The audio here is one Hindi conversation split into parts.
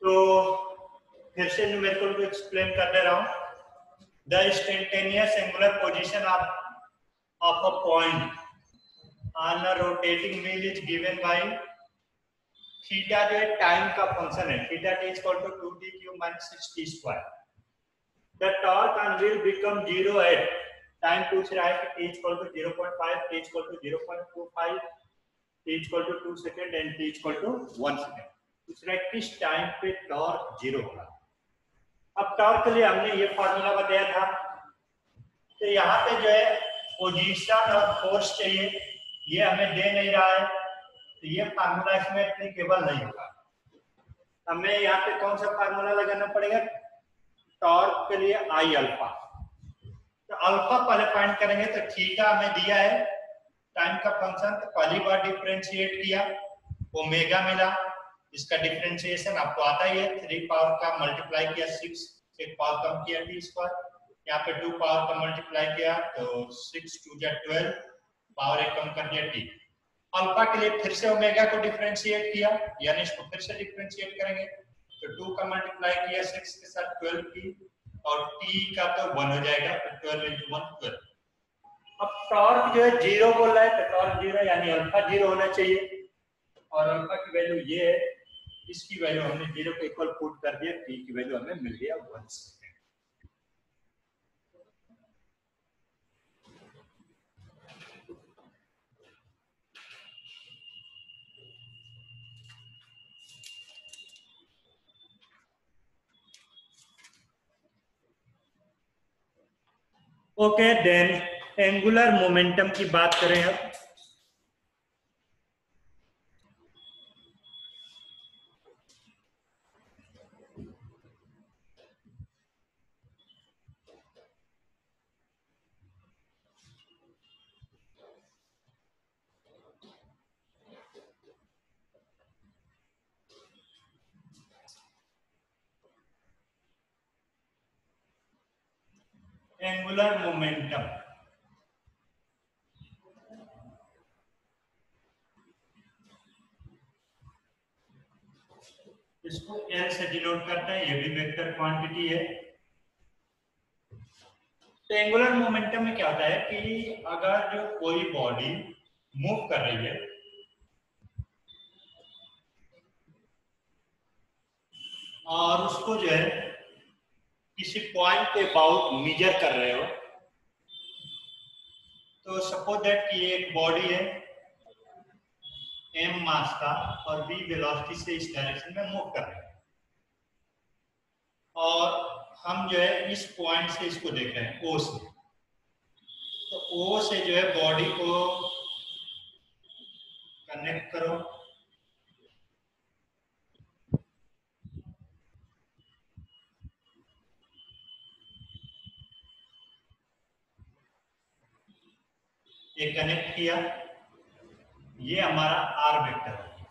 तो फिर से न्यूमेरिकल को एक्सप्लेन कर दे रहा हूं। The instantaneous angular position of a point on a rotating wheel is given by theta, जो है टाइम का फंक्शन है, theta t equal to 2t cube minus 6t square. The torque on wheel become 0 at time पूछ रहा है कि t equal to 0.5, t equal to 0.25, t equal to 2 second and t equal to 1 second. दूसरा किस टाइम पे टॉर्क 0 होगा। अब टॉर्क के लिए हमने ये फॉर्मूला बताया था, तो यहाँ पे जो है पोजीशन और फोर्स चाहिए, ये हमें दे नहीं रहा है, तो ये फार्मूला इसमें एप्लीकेबल नहीं होगा। हमें यहाँ पे कौन सा फार्मूला लगाना पड़ेगा, टॉर्क के लिए आई अल्फा। तो अल्फा पहले फाइंड करेंगे, तो थीटा हमें दिया है टाइम का फंक्शन, तो पहली बार डिफरेंशिएट किया, ओमेगा मिला, इसका डिफरेंशिएशन आपको आता ही है, 3 पावर का मल्टीप्लाई किया 6, एक पावर कम किया t स्क्वायर, यहाँ पे 2 पावर का मल्टीप्लाई किया तो 6 2 जा 12, पावर एक कम कर दिया t। अल्फा के लिए फिर से ओमेगा को डिफरेंशिएट किया, यानी इसको फिर से डिफरेंशिएट करेंगे, तो 2 का मल्टीप्लाई किया 6 के साथ 12 t, और t का तो 1 हो जाएगा, तो 12 into 1 12। अब टॉर्क जो है 0 बोल रहा है, तो टॉर्क 0 यानी अल्फा 0 होना चाहिए, और अल्फा की वैल्यू ये है, इसकी वैल्यू हमने 0 के इक्वल पुट कर दिया, t की वैल्यू हमें मिल गया 1 second. Okay, then angular momentum की बात करें अब। एंगुलर मोमेंटम, इसको L से डिनोट करते हैं, ये भी वेक्टर क्वांटिटी है। तो एंगुलर मोमेंटम में क्या होता है कि अगर जो कोई बॉडी मूव कर रही है और उसको जो है किसी पॉइंट के अबाउट मेजर कर रहे हो, तो सपोज दैट कि ये एक बॉडी है m मास का और v वेलोसिटी से इस डायरेक्शन में मूव कर रहे हैं, और हम जो है इस पॉइंट से इसको देख रहे हैं O से, तो O से जो है बॉडी को कनेक्ट करो, ये कनेक्ट किया, ये हमारा r वेक्टर है,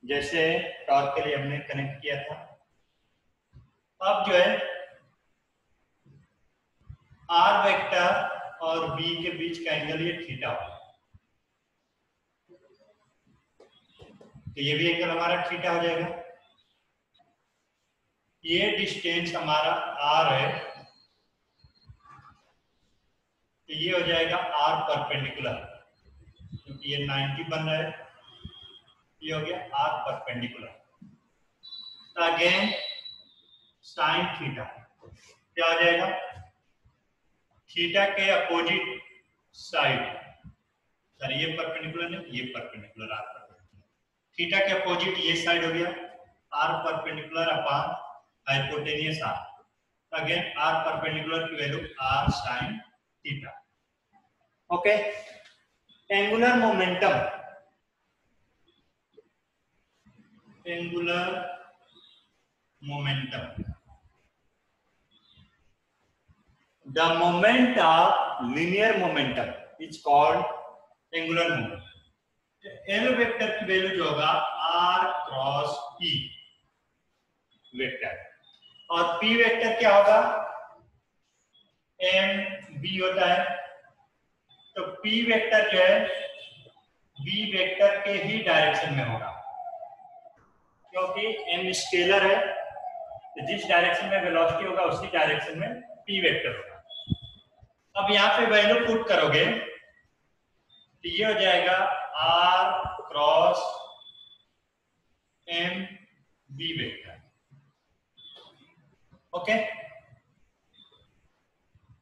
जैसे टॉर्क के लिए हमने कनेक्ट किया था। अब जो है r वेक्टर और b के बीच का एंगल ये थीटा होगा, तो ये भी एंगल हमारा थीटा हो जाएगा। ये डिस्टेंस हमारा r है, तो ये हो जाएगा r परपेंडिकुलर, क्योंकि ये 90 बन रहा है, ये हो गया r perpendicular. Again sine theta क्या हो जाएगा, थीटा के अपोजिट साइड, सर ये परपेंडिकुलर नहीं, ये परपेंडिकुलर, आर परपेंडिकुलर, थीटा के अपोजिट ये साइड हो गया R perpendicular upon hypotenuse R, again R perpendicular की value R sine theta. Okay, angular momentum, angular momentum, the moment of linear momentum is called angular momentum। L vector की वैल्यू जो होगा r क्रॉस p वेक्टर, और p वेक्टर क्या होगा, m b होता है, तो p वेक्टर जो है b वेक्टर के ही डायरेक्शन में होगा, क्योंकि m स्केलर है तो जिस डायरेक्शन में वेलोसिटी होगा उसी डायरेक्शन में p वेक्टर होगा। अब यहाँ पे वैल्यू पुट करोगे तो ये हो जाएगा r cross m v vector. Okay,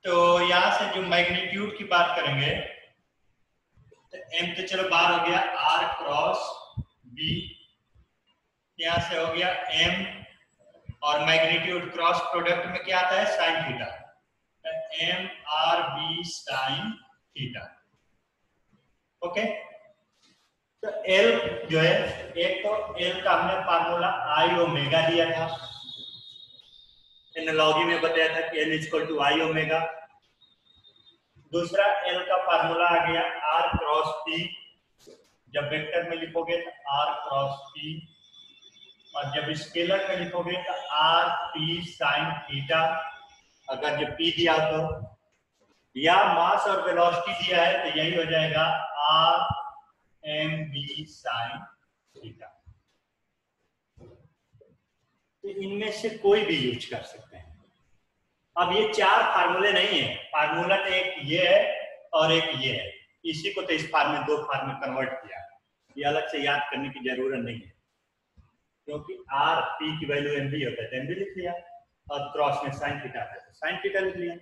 तो यहां से जो मैग्नीट्यूड की बात करेंगे तो m तो चलो बाहर हो गया, r क्रॉस v, यहां से हो गया m और मैग्नीट्यूड क्रॉस प्रोडक्ट में क्या आता है sine theta, M R B sine theta. Okay, तो एल जो है, एक तो एल का हमने फार्मूला आई ओमेगा दिया था, एनालॉजी में बताया था कि L equal to I omega. दूसरा एल का फार्मूला आ गया आर क्रॉस पी, जब वेक्टर में लिखोगे तो आर क्रॉस पी, और जब स्केलर में लिखोगे तो आर पी साइन थीटा, अगर जब पी दिया तो, या मास और वेलोसिटी दिया है तो यही हो जाएगा R M B sine theta. तो इनमें से कोई भी यूज कर सकते हैं। अब ये चार फार्मूले नहीं है, फार्मूला तो एक ये है और एक ये है, इसी को तो इस फार्मूले दो फार्म में कन्वर्ट किया, ये अलग से याद करने की जरूरत नहीं है, क्योंकि आर पी की वैल्यू एम बी होता है तो एम बी लिख लिया, और क्रॉस में साइन थीटा है तो साइन थीटा लिख लिया।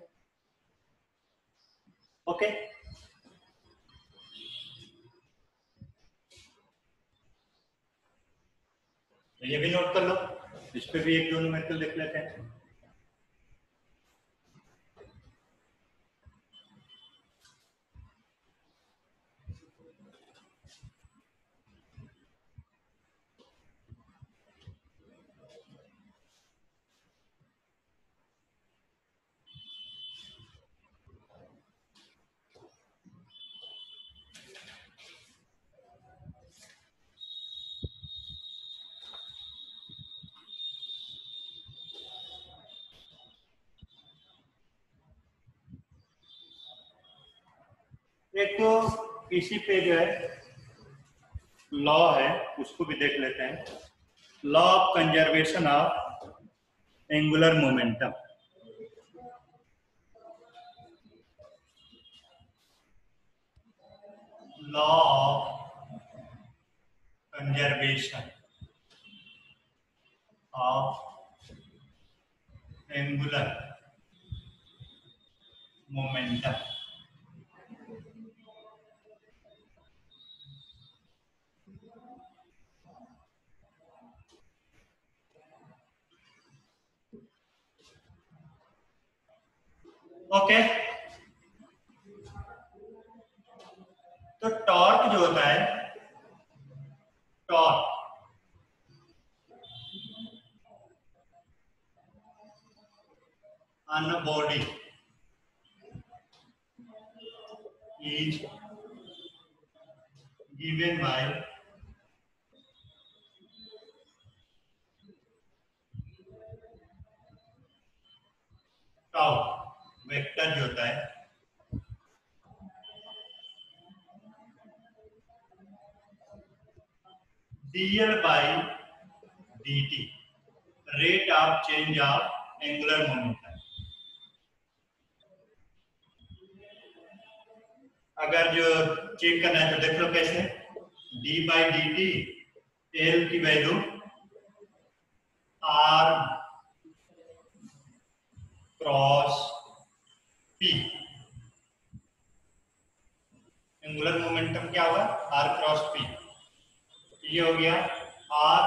ओके, तो ये भी नोट कर लो, इस पे भी एक दो न्यूमेरिकल देख लेते हैं। एक तो इसी पे जो है लॉ है, उसको भी देख लेते हैं, law of conservation of angular momentum. Law of conservation of angular momentum. Okay, तो टॉर्क जो होता है, torque on a body is given by tau, vector जो होता है dl by dt, rate of change of angular momentum. अगर जो चेक करना है तो देख लो कैसे, d by D T, L की value R cross P, angular momentum क्या होगा आर क्रॉस पी, ये हो गया R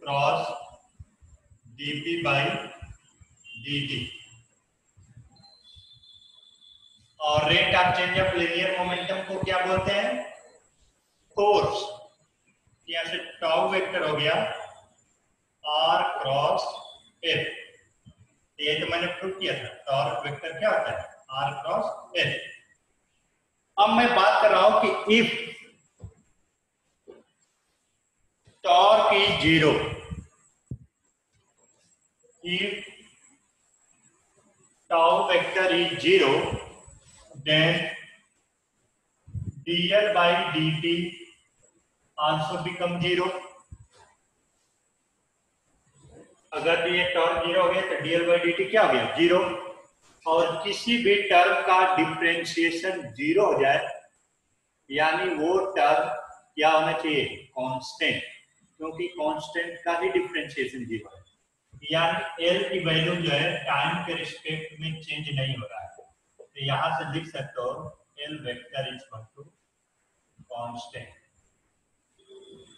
cross dp by dt, और rate of change of linear momentum को क्या बोलते हैं फोर्स। यहां से टाउ वेक्टर हो गया आर क्रॉस एफ, ये तो मैंने प्रूव किया था, टॉर्क वेक्टर क्या होता है आर क्रॉस एफ। अब मैं बात कर रहा हूं कि if torque is zero, if tau vector is zero, then dl by dt also become zero, अगर ये टर्म जीरो हो गया तो डीएल बाई डी टी क्या हो गया, जीरो। और किसी भी टर्म का डिफ्रेंशिएशन जीरो हो जाए यानी वो टर्म क्या होना चाहिए, कांस्टेंट, क्योंकि कांस्टेंट का ही डिफ्रेंशिएशन जीरो है। यानी एल की वैल्यू जो है टाइम के रिस्पेक्ट में चेंज नहीं हो रहा है। तो यहां से लिख सकते हो L vector is equal to constant,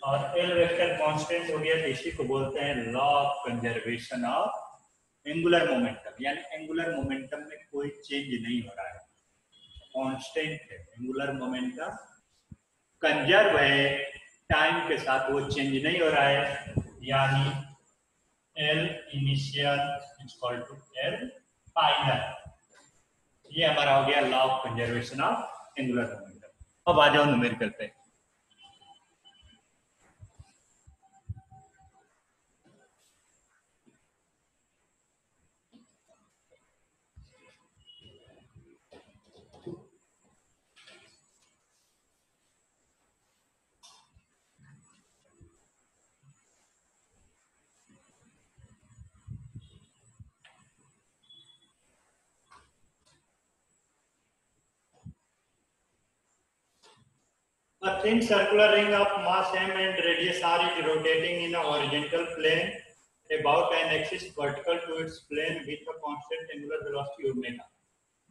और एल वेक्टर कांस्टेंट हो गया तो इसी को बोलते हैं law of conservation of angular momentum, यानी एंगुलर मोमेंटम में कोई चेंज नहीं हो रहा है, कांस्टेंट है। एंगुलर मोमेंटम कंजर्व है, टाइम के साथ वो चेंज नहीं हो रहा है, यानी L initial equal to L final. ये हमारा हो गया law of conservation of angular momentum. अब आ जाओ न्यूमेरिकल पे। A thin circular ring of mass m and radius r is rotating in a horizontal plane about an axis vertical to its plane with a constant angular velocity omega.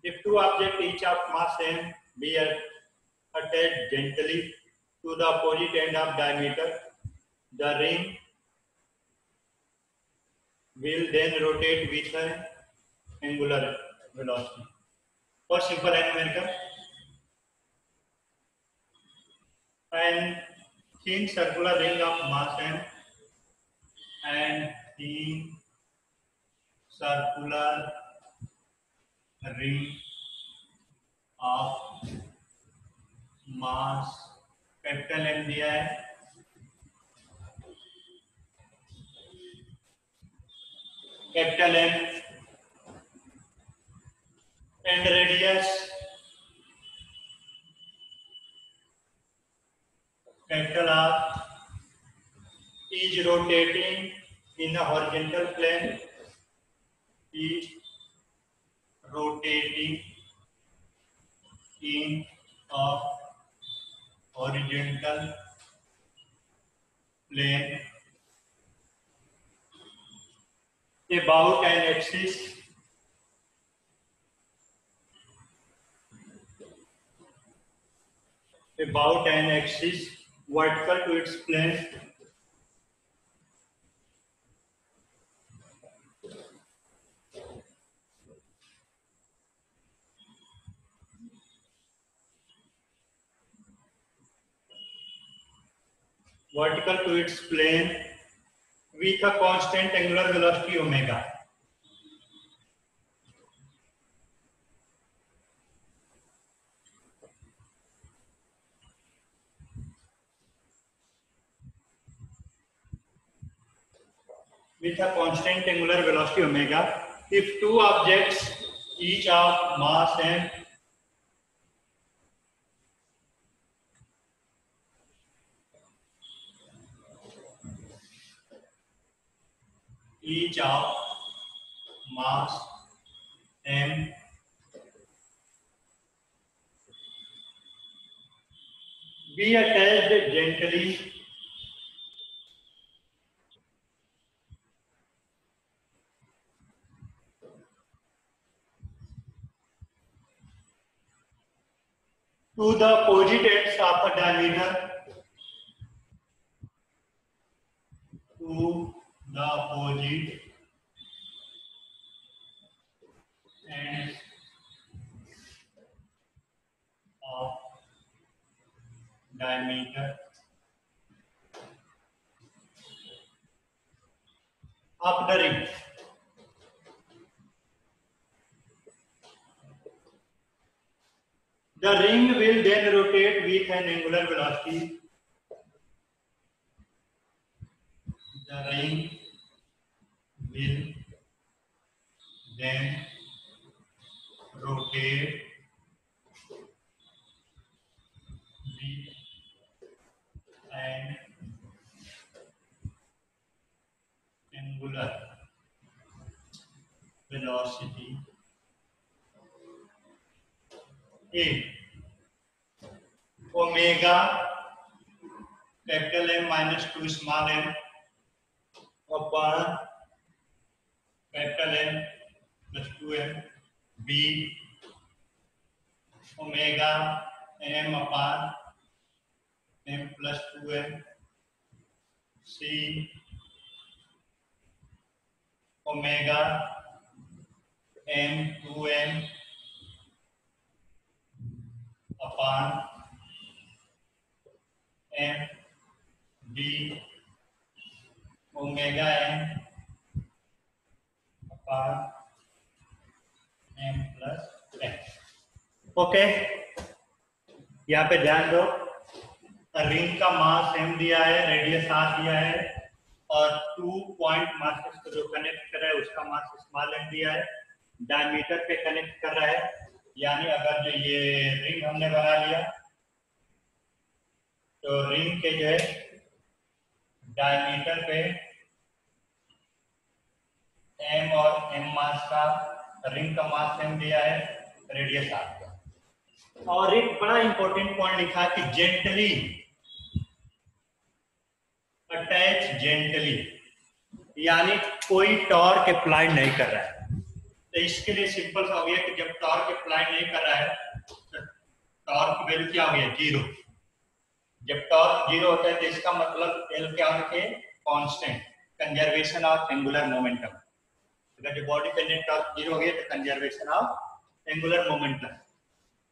If two objects each of mass m be attached gently to the opposite end of diameter, the ring will then rotate with an angular velocity. Or simple and numerical. And thin circular ring of mass m and thin circular ring of mass capital M दिया है, capital M and radius capital R is rotating in a horizontal plane, is rotating in a horizontal plane about an axis vertical to its plane with a constant angular velocity omega. With a constant angular velocity omega, if two objects each of mass m each of mass m be attached gently to the opposite ends of a diameter, to the opposite ends of diameter of the ring. The ring will then rotate with an angular velocity. The ring will then rotate with an angular velocity A omega capital M minus 2 small m upon capital M plus 2m B omega m upon m plus 2m C omega m 2m upon m B omega m upon m plus n। Okay, यहाँ पे ध्यान दो, रिंग का मास m दिया है, रेडियस r दिया है और 2 पॉइंट मास को जो कनेक्ट कर रहा है उसका मास स्मॉल m दिया है, डायमीटर पे कनेक्ट कर रहा है। यानी अगर जो ये रिंग हमने बना लिया तो रिंग के जो है डायमीटर पे m और m मास का, रिंग का मास m दिया है, रेडियस r दिया। और एक बड़ा इंपॉर्टेंट पॉइंट लिखा है कि जेंटली अटैच जेंटली, यानी कोई टॉर्क अप्लाई नहीं कर रहा है। तो इसके लिए सिंपल सा हो गया कि जब टॉर्क अप्लाई नहीं कर रहा है तो टॉर्क की वैल्यू क्या हो गया, 0। जब टॉर्क 0 होता है तो इसका मतलब L क्या होना चाहिए, constant, conservation of angular momentum. अगर जो बॉडी पेंडेंट टॉर्क 0 हो गया तो कंजर्वेशन ऑफ एंगुलर मोमेंटम,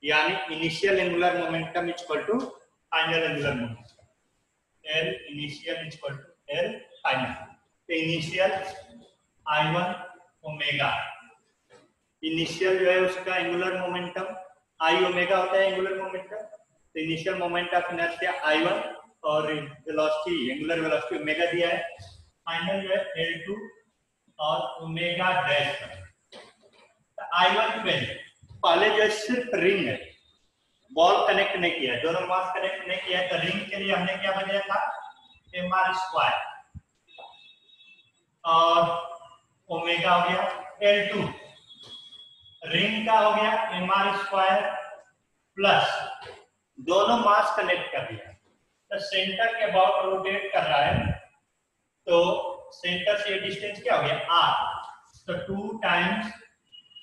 यानी initial angular momentum is equal to final angular momentum. L initial is equal to L final. तो इनिशियल I1 ओमेगा, इनिशियल जो है उसका एंगुलर मोमेंटम I ओमेगा होता है एंगुलर मोमेंटम। तो initial moment of inertia I1 और वेलोसिटी, एंगुलर वेलोसिटी ओमेगा दिया है। फाइनल जो है L2 और ओमेगा डैश। तो I1 की वैल्यू पहले जो है सिर्फ रिंग है, बॉल कनेक्ट नहीं किया है, दोनों मास कनेक्ट नहीं किया है, तो रिंग के लिए हमने क्या बनाया था, mr² और ओमेगा हो गया L2, रिंग का हो गया mr² प्लस दोनों मास कनेक्ट कर दिया। तो सेंटर के अबाउट रोटेट कर रहा है, तो सेंटर से डिस्टेंस क्या हो गया r, तो 2 times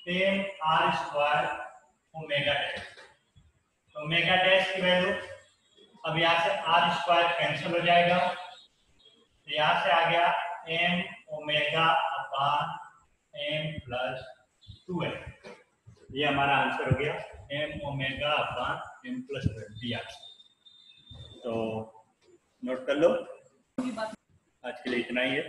mr² omega dash. Omega dash की वैल्यू अब यहाँ से r² कैंसिल हो जाएगा, तो यहाँ से आ गया m omega upon m plus 2m। ये हमारा आंसर हो गया m omega upon m plus 2m। तो नोट कर लो, आज के लिए इतना ही है।